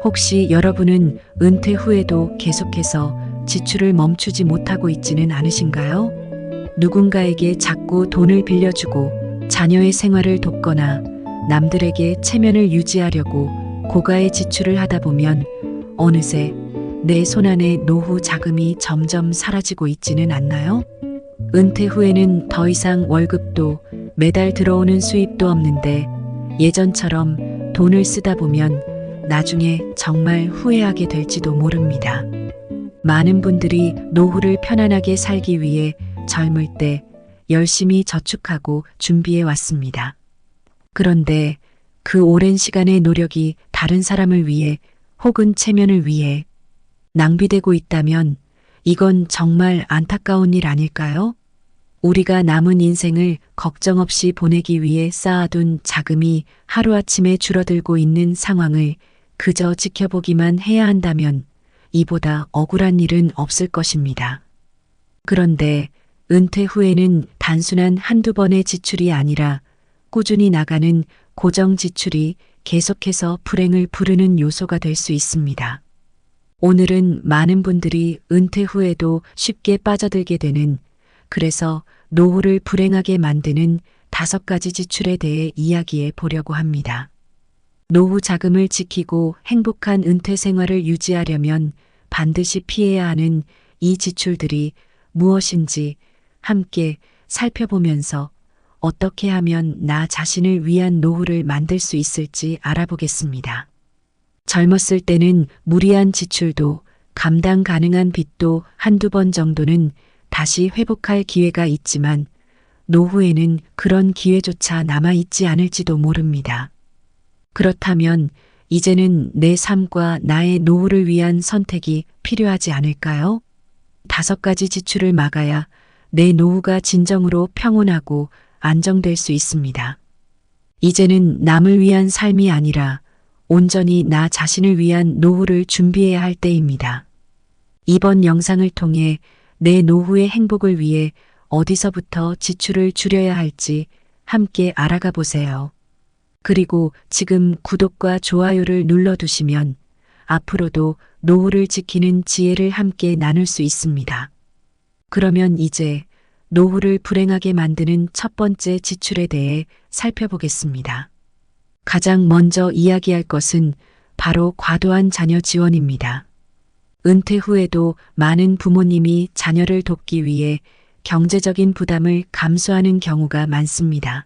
혹시 여러분은 은퇴 후에도 계속해서 지출을 멈추지 못하고 있지는 않으신가요? 누군가에게 자꾸 돈을 빌려주고 자녀의 생활을 돕거나 남들에게 체면을 유지하려고 고가의 지출을 하다 보면 어느새 내 손안의 노후 자금이 점점 사라지고 있지는 않나요? 은퇴 후에는 더 이상 월급도 매달 들어오는 수입도 없는데 예전처럼 돈을 쓰다 보면 나중에 정말 후회하게 될지도 모릅니다. 많은 분들이 노후를 편안하게 살기 위해 젊을 때 열심히 저축하고 준비해 왔습니다. 그런데 그 오랜 시간의 노력이 다른 사람을 위해 혹은 체면을 위해 낭비되고 있다면 이건 정말 안타까운 일 아닐까요? 우리가 남은 인생을 걱정 없이 보내기 위해 쌓아둔 자금이 하루아침에 줄어들고 있는 상황을 그저 지켜보기만 해야 한다면 이보다 억울한 일은 없을 것입니다. 그런데 은퇴 후에는 단순한 한두 번의 지출이 아니라 꾸준히 나가는 고정 지출이 계속해서 불행을 부르는 요소가 될 수 있습니다. 오늘은 많은 분들이 은퇴 후에도 쉽게 빠져들게 되는, 그래서 노후를 불행하게 만드는 5가지 지출에 대해 이야기해 보려고 합니다. 노후 자금을 지키고 행복한 은퇴 생활을 유지하려면 반드시 피해야 하는 이 지출들이 무엇인지 함께 살펴보면서 어떻게 하면 나 자신을 위한 노후를 만들 수 있을지 알아보겠습니다. 젊었을 때는 무리한 지출도 감당 가능한 빚도 한두 번 정도는 다시 회복할 기회가 있지만 노후에는 그런 기회조차 남아있지 않을지도 모릅니다. 그렇다면 이제는 내 삶과 나의 노후를 위한 선택이 필요하지 않을까요? 5가지 지출을 막아야 내 노후가 진정으로 평온하고 안정될 수 있습니다. 이제는 남을 위한 삶이 아니라 온전히 나 자신을 위한 노후를 준비해야 할 때입니다. 이번 영상을 통해 내 노후의 행복을 위해 어디서부터 지출을 줄여야 할지 함께 알아가 보세요. 그리고 지금 구독과 좋아요를 눌러두시면 앞으로도 노후를 지키는 지혜를 함께 나눌 수 있습니다. 그러면 이제 노후를 불행하게 만드는 첫 번째 지출에 대해 살펴보겠습니다. 가장 먼저 이야기할 것은 바로 과도한 자녀 지원입니다. 은퇴 후에도 많은 부모님이 자녀를 돕기 위해 경제적인 부담을 감수하는 경우가 많습니다.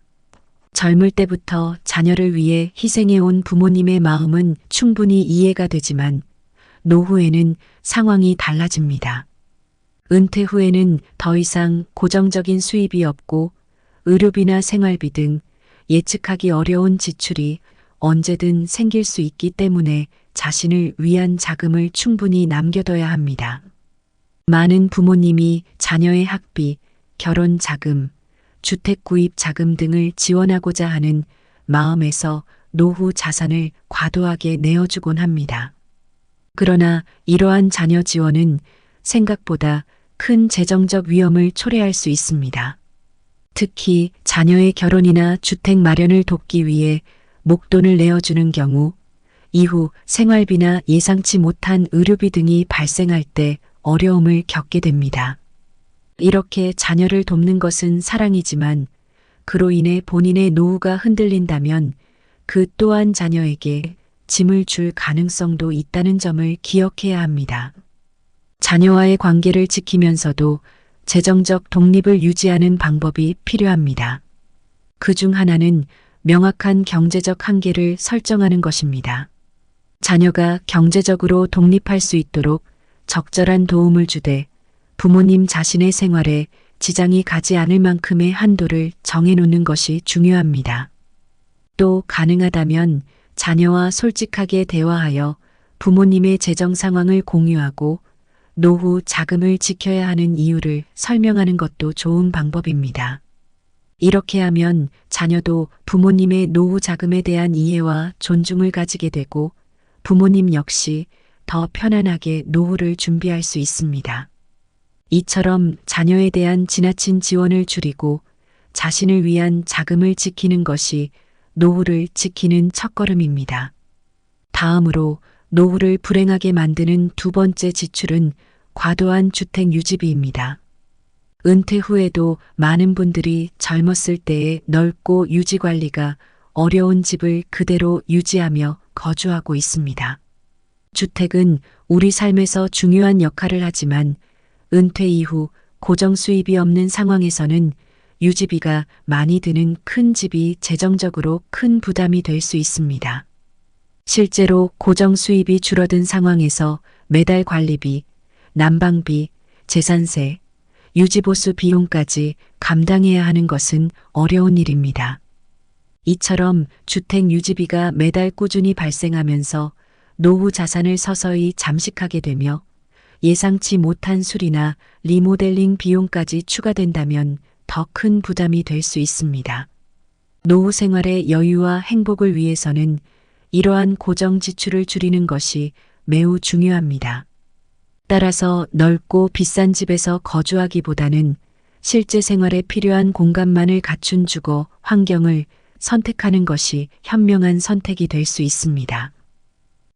젊을 때부터 자녀를 위해 희생해온 부모님의 마음은 충분히 이해가 되지만 노후에는 상황이 달라집니다. 은퇴 후에는 더 이상 고정적인 수입이 없고 의료비나 생활비 등 예측하기 어려운 지출이 언제든 생길 수 있기 때문에 자신을 위한 자금을 충분히 남겨둬야 합니다. 많은 부모님이 자녀의 학비, 결혼 자금, 주택 구입 자금 등을 지원하고자 하는 마음에서 노후 자산을 과도하게 내어주곤 합니다. 그러나 이러한 자녀 지원은 생각보다 큰 재정적 위험을 초래할 수 있습니다. 특히 자녀의 결혼이나 주택 마련을 돕기 위해 목돈을 내어주는 경우 이후 생활비나 예상치 못한 의료비 등이 발생할 때 어려움을 겪게 됩니다. 이렇게 자녀를 돕는 것은 사랑이지만 그로 인해 본인의 노후가 흔들린다면 그 또한 자녀에게 짐을 줄 가능성도 있다는 점을 기억해야 합니다. 자녀와의 관계를 지키면서도 재정적 독립을 유지하는 방법이 필요합니다. 그 중 하나는 명확한 경제적 한계를 설정하는 것입니다. 자녀가 경제적으로 독립할 수 있도록 적절한 도움을 주되 부모님 자신의 생활에 지장이 가지 않을 만큼의 한도를 정해놓는 것이 중요합니다. 또 가능하다면 자녀와 솔직하게 대화하여 부모님의 재정 상황을 공유하고 노후 자금을 지켜야 하는 이유를 설명하는 것도 좋은 방법입니다. 이렇게 하면 자녀도 부모님의 노후 자금에 대한 이해와 존중을 가지게 되고 부모님 역시 더 편안하게 노후를 준비할 수 있습니다. 이처럼 자녀에 대한 지나친 지원을 줄이고 자신을 위한 자금을 지키는 것이 노후를 지키는 첫걸음입니다. 다음으로 노후를 불행하게 만드는 두 번째 지출은 과도한 주택 유지비입니다. 은퇴 후에도 많은 분들이 젊었을 때의 넓고 유지 관리가 어려운 집을 그대로 유지하며 거주하고 있습니다. 주택은 우리 삶에서 중요한 역할을 하지만 은퇴 이후 고정 수입이 없는 상황에서는 유지비가 많이 드는 큰 집이 재정적으로 큰 부담이 될 수 있습니다. 실제로 고정 수입이 줄어든 상황에서 매달 관리비, 난방비, 재산세, 유지보수 비용까지 감당해야 하는 것은 어려운 일입니다. 이처럼 주택 유지비가 매달 꾸준히 발생하면서 노후 자산을 서서히 잠식하게 되며 예상치 못한 수리나 리모델링 비용까지 추가된다면 더 큰 부담이 될 수 있습니다. 노후 생활의 여유와 행복을 위해서는 이러한 고정 지출을 줄이는 것이 매우 중요합니다. 따라서 넓고 비싼 집에서 거주하기보다는 실제 생활에 필요한 공간만을 갖춘 주거 환경을 선택하는 것이 현명한 선택이 될 수 있습니다.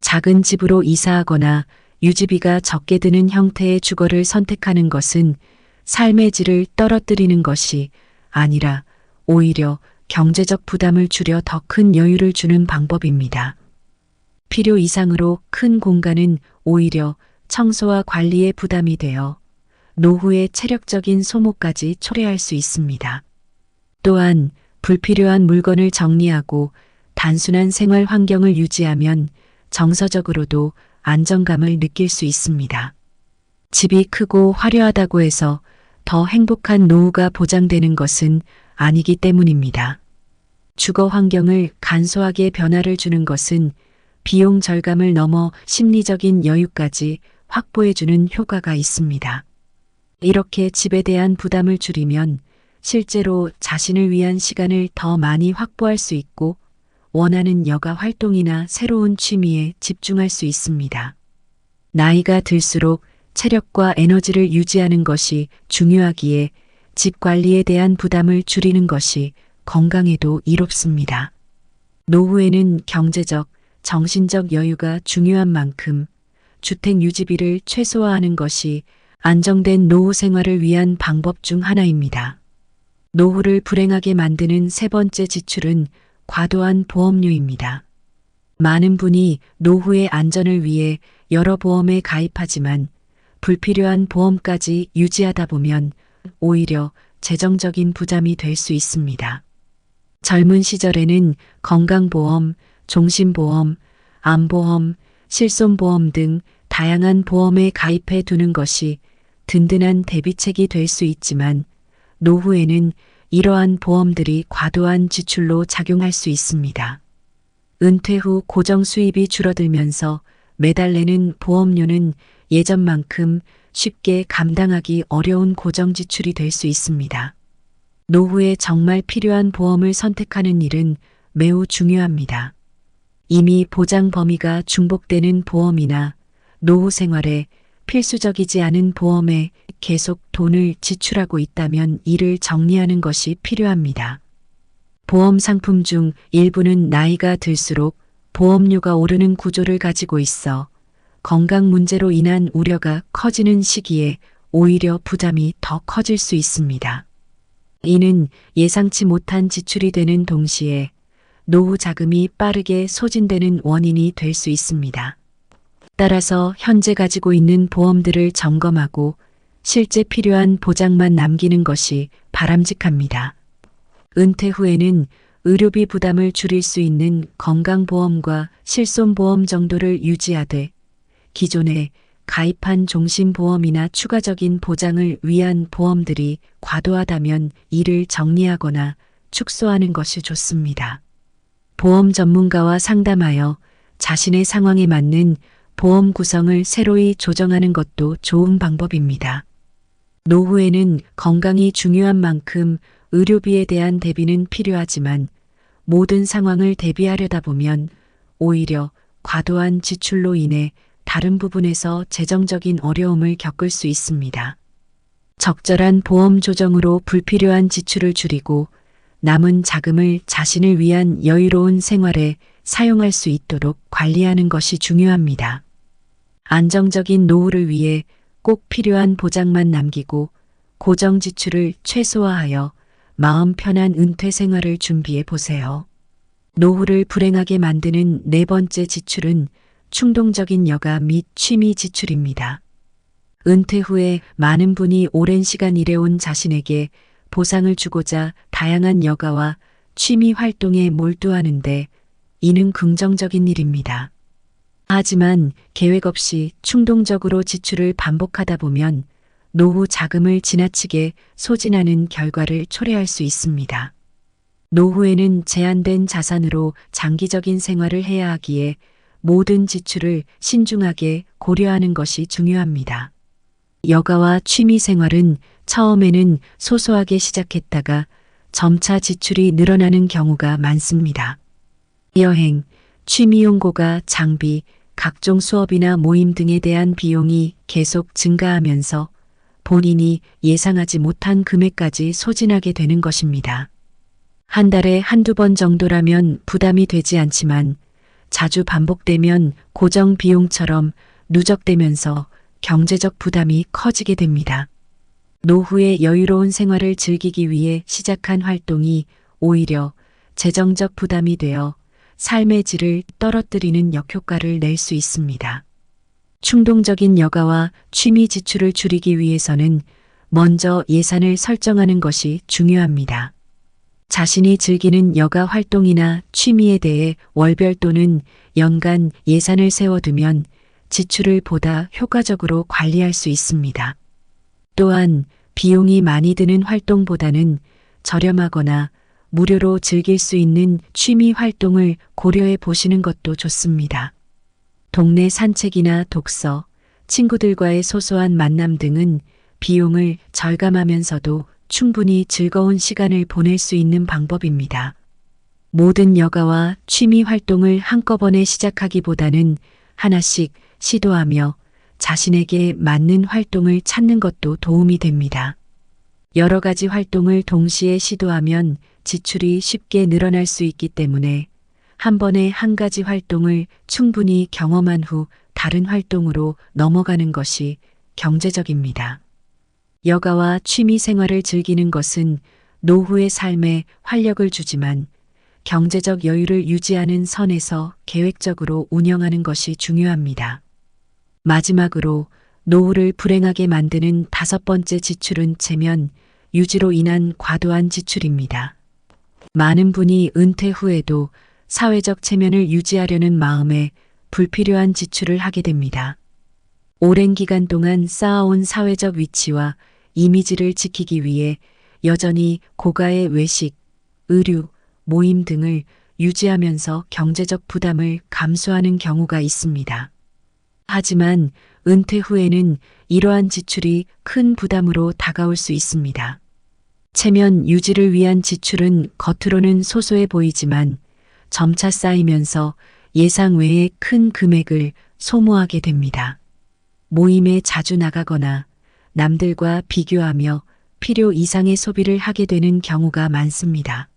작은 집으로 이사하거나 유지비가 적게 드는 형태의 주거를 선택하는 것은 삶의 질을 떨어뜨리는 것이 아니라 오히려 경제적 부담을 줄여 더 큰 여유를 주는 방법입니다. 필요 이상으로 큰 공간은 오히려 청소와 관리에 부담이 되어 노후의 체력적인 소모까지 초래할 수 있습니다. 또한 불필요한 물건을 정리하고 단순한 생활 환경을 유지하면 정서적으로도 안정감을 느낄 수 있습니다. 집이 크고 화려하다고 해서 더 행복한 노후가 보장되는 것은 아니기 때문입니다. 주거 환경을 간소하게 변화를 주는 것은 비용 절감을 넘어 심리적인 여유까지 확보해주는 효과가 있습니다. 이렇게 집에 대한 부담을 줄이면 실제로 자신을 위한 시간을 더 많이 확보할 수 있고 원하는 여가 활동이나 새로운 취미에 집중할 수 있습니다. 나이가 들수록 체력과 에너지를 유지하는 것이 중요하기에 집 관리에 대한 부담을 줄이는 것이 건강에도 이롭습니다. 노후에는 경제적, 정신적 여유가 중요한 만큼 주택 유지비를 최소화하는 것이 안정된 노후 생활을 위한 방법 중 하나입니다. 노후를 불행하게 만드는 세 번째 지출은 과도한 보험료입니다. 많은 분이 노후의 안전을 위해 여러 보험에 가입하지만 불필요한 보험까지 유지하다 보면 오히려 재정적인 부담이 될 수 있습니다. 젊은 시절에는 건강보험, 종신보험, 암보험, 실손보험 등 다양한 보험에 가입해 두는 것이 든든한 대비책이 될 수 있지만 노후에는 이러한 보험들이 과도한 지출로 작용할 수 있습니다. 은퇴 후 고정 수입이 줄어들면서 매달 내는 보험료는 예전만큼 쉽게 감당하기 어려운 고정 지출이 될 수 있습니다. 노후에 정말 필요한 보험을 선택하는 일은 매우 중요합니다. 이미 보장 범위가 중복되는 보험이나 노후 생활에 필수적이지 않은 보험에 계속 돈을 지출하고 있다면 이를 정리하는 것이 필요합니다. 보험 상품 중 일부는 나이가 들수록 보험료가 오르는 구조를 가지고 있어 건강 문제로 인한 우려가 커지는 시기에 오히려 부담이 더 커질 수 있습니다. 이는 예상치 못한 지출이 되는 동시에 노후 자금이 빠르게 소진되는 원인이 될 수 있습니다. 따라서 현재 가지고 있는 보험들을 점검하고 실제 필요한 보장만 남기는 것이 바람직합니다. 은퇴 후에는 의료비 부담을 줄일 수 있는 건강보험과 실손보험 정도를 유지하되 기존에 가입한 종신보험이나 추가적인 보장을 위한 보험들이 과도하다면 이를 정리하거나 축소하는 것이 좋습니다. 보험 전문가와 상담하여 자신의 상황에 맞는 보험 구성을 새로이 조정하는 것도 좋은 방법입니다. 노후에는 건강이 중요한 만큼 의료비에 대한 대비는 필요하지만 모든 상황을 대비하려다 보면 오히려 과도한 지출로 인해 다른 부분에서 재정적인 어려움을 겪을 수 있습니다. 적절한 보험 조정으로 불필요한 지출을 줄이고 남은 자금을 자신을 위한 여유로운 생활에 사용할 수 있도록 관리하는 것이 중요합니다. 안정적인 노후를 위해 꼭 필요한 보장만 남기고 고정 지출을 최소화하여 마음 편한 은퇴 생활을 준비해 보세요. 노후를 불행하게 만드는 네 번째 지출은 충동적인 여가 및 취미 지출입니다. 은퇴 후에 많은 분이 오랜 시간 일해온 자신에게 보상을 주고자 다양한 여가와 취미 활동에 몰두하는데 이는 긍정적인 일입니다. 하지만 계획 없이 충동적으로 지출을 반복하다 보면 노후 자금을 지나치게 소진하는 결과를 초래할 수 있습니다. 노후에는 제한된 자산으로 장기적인 생활을 해야 하기에 모든 지출을 신중하게 고려하는 것이 중요합니다. 여가와 취미 생활은 처음에는 소소하게 시작했다가 점차 지출이 늘어나는 경우가 많습니다. 여행, 취미용고가 장비, 각종 수업이나 모임 등에 대한 비용이 계속 증가하면서 본인이 예상하지 못한 금액까지 소진하게 되는 것입니다. 한 달에 한두 번 정도라면 부담이 되지 않지만 자주 반복되면 고정 비용처럼 누적되면서 경제적 부담이 커지게 됩니다. 노후의 여유로운 생활을 즐기기 위해 시작한 활동이 오히려 재정적 부담이 되어 삶의 질을 떨어뜨리는 역효과를 낼 수 있습니다. 충동적인 여가와 취미 지출을 줄이기 위해서는 먼저 예산을 설정하는 것이 중요합니다. 자신이 즐기는 여가 활동이나 취미에 대해 월별 또는 연간 예산을 세워두면 지출을 보다 효과적으로 관리할 수 있습니다. 또한 비용이 많이 드는 활동보다는 저렴하거나 무료로 즐길 수 있는 취미 활동을 고려해 보시는 것도 좋습니다. 동네 산책이나 독서, 친구들과의 소소한 만남 등은 비용을 절감하면서도 충분히 즐거운 시간을 보낼 수 있는 방법입니다. 모든 여가와 취미 활동을 한꺼번에 시작하기보다는 하나씩 시도하며 자신에게 맞는 활동을 찾는 것도 도움이 됩니다. 여러 가지 활동을 동시에 시도하면 지출이 쉽게 늘어날 수 있기 때문에 한 번에 한 가지 활동을 충분히 경험한 후 다른 활동으로 넘어가는 것이 경제적입니다. 여가와 취미 생활을 즐기는 것은 노후의 삶에 활력을 주지만 경제적 여유를 유지하는 선에서 계획적으로 운영하는 것이 중요합니다. 마지막으로 노후를 불행하게 만드는 다섯 번째 지출은 체면 유지로 인한 과도한 지출입니다. 많은 분이 은퇴 후에도 사회적 체면을 유지하려는 마음에 불필요한 지출을 하게 됩니다. 오랜 기간 동안 쌓아온 사회적 위치와 이미지를 지키기 위해 여전히 고가의 외식, 의류, 모임 등을 유지하면서 경제적 부담을 감수하는 경우가 있습니다. 하지만 은퇴 후에는 이러한 지출이 큰 부담으로 다가올 수 있습니다. 체면 유지를 위한 지출은 겉으로는 소소해 보이지만 점차 쌓이면서 예상 외의 큰 금액을 소모하게 됩니다. 모임에 자주 나가거나 남들과 비교하며 필요 이상의 소비를 하게 되는 경우가 많습니다.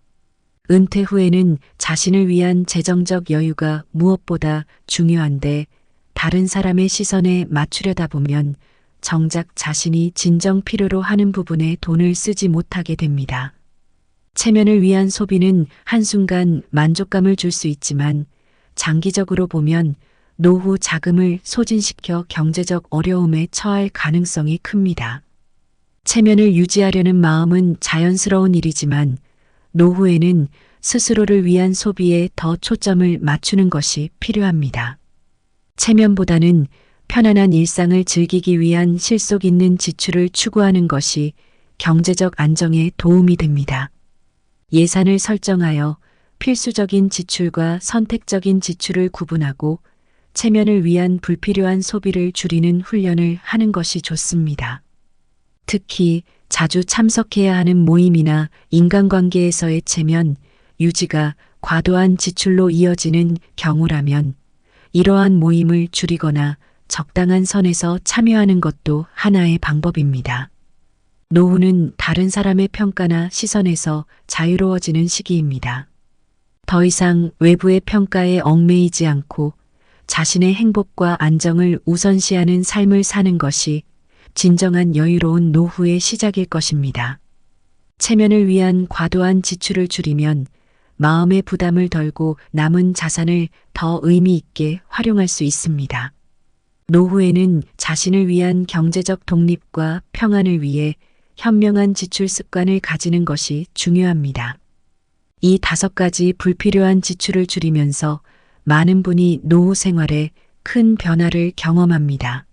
은퇴 후에는 자신을 위한 재정적 여유가 무엇보다 중요한데 다른 사람의 시선에 맞추려다 보면 정작 자신이 진정 필요로 하는 부분에 돈을 쓰지 못하게 됩니다. 체면을 위한 소비는 한순간 만족감을 줄 수 있지만 장기적으로 보면 노후 자금을 소진시켜 경제적 어려움에 처할 가능성이 큽니다. 체면을 유지하려는 마음은 자연스러운 일이지만 노후에는 스스로를 위한 소비에 더 초점을 맞추는 것이 필요합니다. 체면보다는 편안한 일상을 즐기기 위한 실속 있는 지출을 추구하는 것이 경제적 안정에 도움이 됩니다. 예산을 설정하여 필수적인 지출과 선택적인 지출을 구분하고 체면을 위한 불필요한 소비를 줄이는 훈련을 하는 것이 좋습니다. 특히 자주 참석해야 하는 모임이나 인간관계에서의 체면 유지가 과도한 지출로 이어지는 경우라면 이러한 모임을 줄이거나 적당한 선에서 참여하는 것도 하나의 방법입니다. 노후는 다른 사람의 평가나 시선에서 자유로워지는 시기입니다. 더 이상 외부의 평가에 얽매이지 않고 자신의 행복과 안정을 우선시하는 삶을 사는 것이 진정한 여유로운 노후의 시작일 것입니다. 체면을 위한 과도한 지출을 줄이면 마음의 부담을 덜고 남은 자산을 더 의미 있게 활용할 수 있습니다. 노후에는 자신을 위한 경제적 독립과 평안을 위해 현명한 지출 습관을 가지는 것이 중요합니다. 이 5가지 불필요한 지출을 줄이면서 많은 분이 노후 생활에 큰 변화를 경험합니다.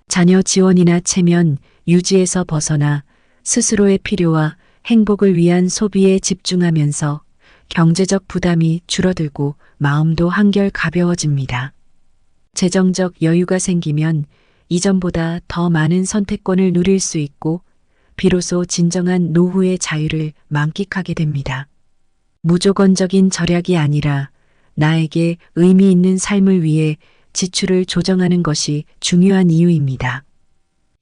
자녀 지원이나 체면 유지에서 벗어나 스스로의 필요와 행복을 위한 소비에 집중하면서 경제적 부담이 줄어들고 마음도 한결 가벼워집니다. 재정적 여유가 생기면 이전보다 더 많은 선택권을 누릴 수 있고 비로소 진정한 노후의 자유를 만끽하게 됩니다. 무조건적인 절약이 아니라 나에게 의미 있는 삶을 위해 지출을 조정하는 것이 중요한 이유입니다.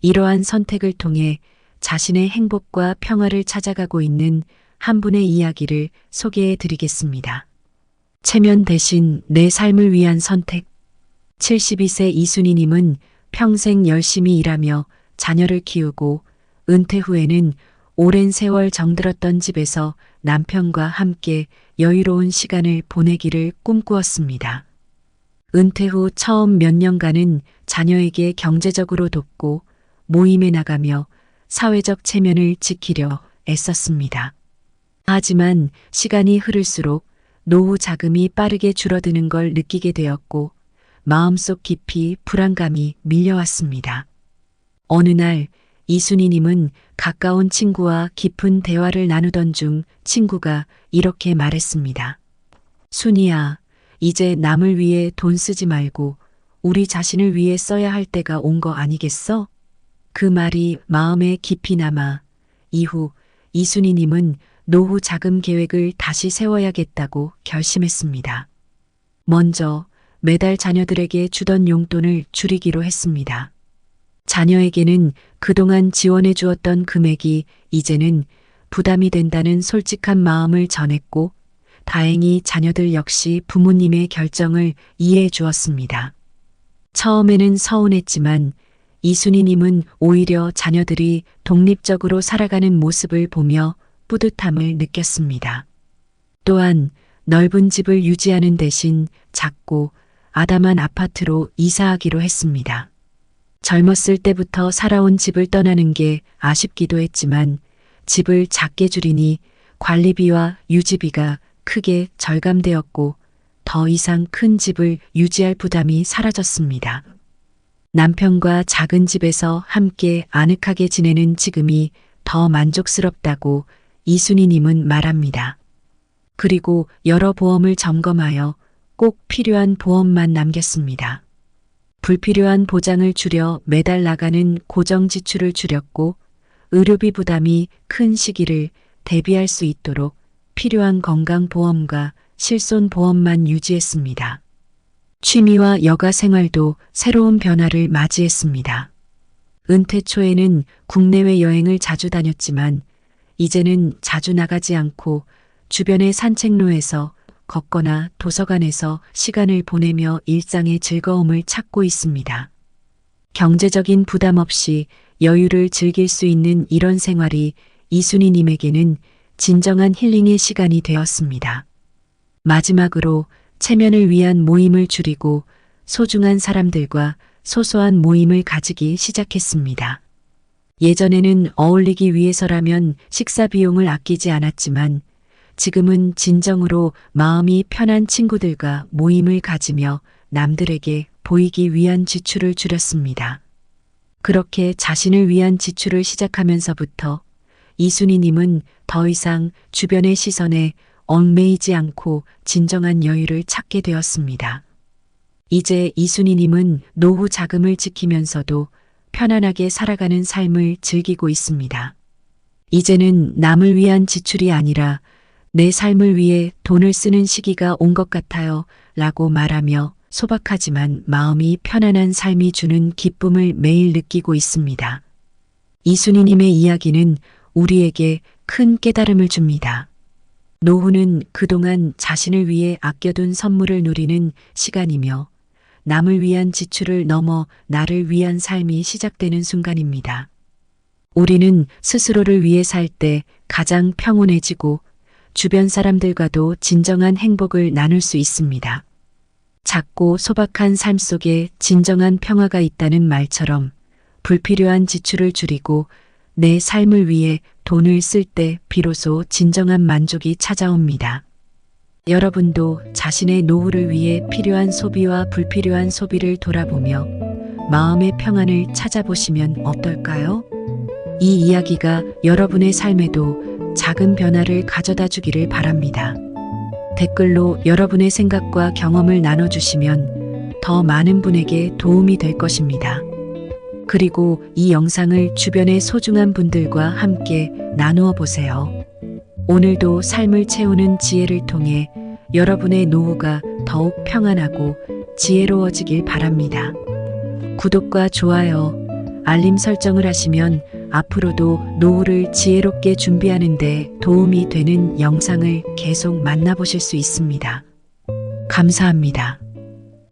이러한 선택을 통해 자신의 행복과 평화를 찾아가고 있는 한 분의 이야기를 소개해 드리겠습니다. 체면 대신 내 삶을 위한 선택. 72세 이순희님은 평생 열심히 일하며 자녀를 키우고 은퇴 후에는 오랜 세월 정들었던 집에서 남편과 함께 여유로운 시간을 보내기를 꿈꾸었습니다. 은퇴 후 처음 몇 년간은 자녀에게 경제적으로 돕고 모임에 나가며 사회적 체면을 지키려 애썼습니다. 하지만 시간이 흐를수록 노후 자금이 빠르게 줄어드는 걸 느끼게 되었고 마음속 깊이 불안감이 밀려왔습니다. 어느 날 이순희님은 가까운 친구와 깊은 대화를 나누던 중 친구가 이렇게 말했습니다. 순희야, 이제 남을 위해 돈 쓰지 말고 우리 자신을 위해 써야 할 때가 온 거 아니겠어? 그 말이 마음에 깊이 남아 이후 이순희님은 노후 자금 계획을 다시 세워야겠다고 결심했습니다. 먼저 매달 자녀들에게 주던 용돈을 줄이기로 했습니다. 자녀에게는 그동안 지원해 주었던 금액이 이제는 부담이 된다는 솔직한 마음을 전했고 다행히 자녀들 역시 부모님의 결정을 이해해 주었습니다. 처음에는 서운했지만 이순희님은 오히려 자녀들이 독립적으로 살아가는 모습을 보며 뿌듯함을 느꼈습니다. 또한 넓은 집을 유지하는 대신 작고 아담한 아파트로 이사하기로 했습니다. 젊었을 때부터 살아온 집을 떠나는 게 아쉽기도 했지만 집을 작게 줄이니 관리비와 유지비가 크게 절감되었고 더 이상 큰 집을 유지할 부담이 사라졌습니다. 남편과 작은 집에서 함께 아늑하게 지내는 지금이 더 만족스럽다고 이순희님은 말합니다. 그리고 여러 보험을 점검하여 꼭 필요한 보험만 남겼습니다. 불필요한 보장을 줄여 매달 나가는 고정 지출을 줄였고 의료비 부담이 큰 시기를 대비할 수 있도록 필요한 건강보험과 실손보험만 유지했습니다. 취미와 여가 생활도 새로운 변화를 맞이했습니다. 은퇴 초에는 국내외 여행을 자주 다녔지만 이제는 자주 나가지 않고 주변의 산책로에서 걷거나 도서관에서 시간을 보내며 일상의 즐거움을 찾고 있습니다. 경제적인 부담 없이 여유를 즐길 수 있는 이런 생활이 이순희님에게는 진정한 힐링의 시간이 되었습니다. 마지막으로 체면을 위한 모임을 줄이고 소중한 사람들과 소소한 모임을 가지기 시작했습니다. 예전에는 어울리기 위해서라면 식사 비용을 아끼지 않았지만 지금은 진정으로 마음이 편한 친구들과 모임을 가지며 남들에게 보이기 위한 지출을 줄였습니다. 그렇게 자신을 위한 지출을 시작하면서부터 이순희님은 더 이상 주변의 시선에 얽매이지 않고 진정한 여유를 찾게 되었습니다. 이제 이순희님은 노후 자금을 지키면서도 편안하게 살아가는 삶을 즐기고 있습니다. 이제는 남을 위한 지출이 아니라 내 삶을 위해 돈을 쓰는 시기가 온 것 같아요 라고 말하며 소박하지만 마음이 편안한 삶이 주는 기쁨을 매일 느끼고 있습니다. 이순희님의 이야기는 우리에게 큰 깨달음을 줍니다. 노후는 그동안 자신을 위해 아껴둔 선물을 누리는 시간이며 남을 위한 지출을 넘어 나를 위한 삶이 시작되는 순간입니다. 우리는 스스로를 위해 살 때 가장 평온해지고 주변 사람들과도 진정한 행복을 나눌 수 있습니다. 작고 소박한 삶 속에 진정한 평화가 있다는 말처럼 불필요한 지출을 줄이고 내 삶을 위해 돈을 쓸 때 비로소 진정한 만족이 찾아옵니다. 여러분도 자신의 노후를 위해 필요한 소비와 불필요한 소비를 돌아보며 마음의 평안을 찾아보시면 어떨까요? 이 이야기가 여러분의 삶에도 작은 변화를 가져다 주기를 바랍니다. 댓글로 여러분의 생각과 경험을 나눠주시면 더 많은 분에게 도움이 될 것입니다. 그리고 이 영상을 주변의 소중한 분들과 함께 나누어 보세요. 오늘도 삶을 채우는 지혜를 통해 여러분의 노후가 더욱 평안하고 지혜로워지길 바랍니다. 구독과 좋아요, 알림 설정을 하시면 앞으로도 노후를 지혜롭게 준비하는 데 도움이 되는 영상을 계속 만나보실 수 있습니다. 감사합니다.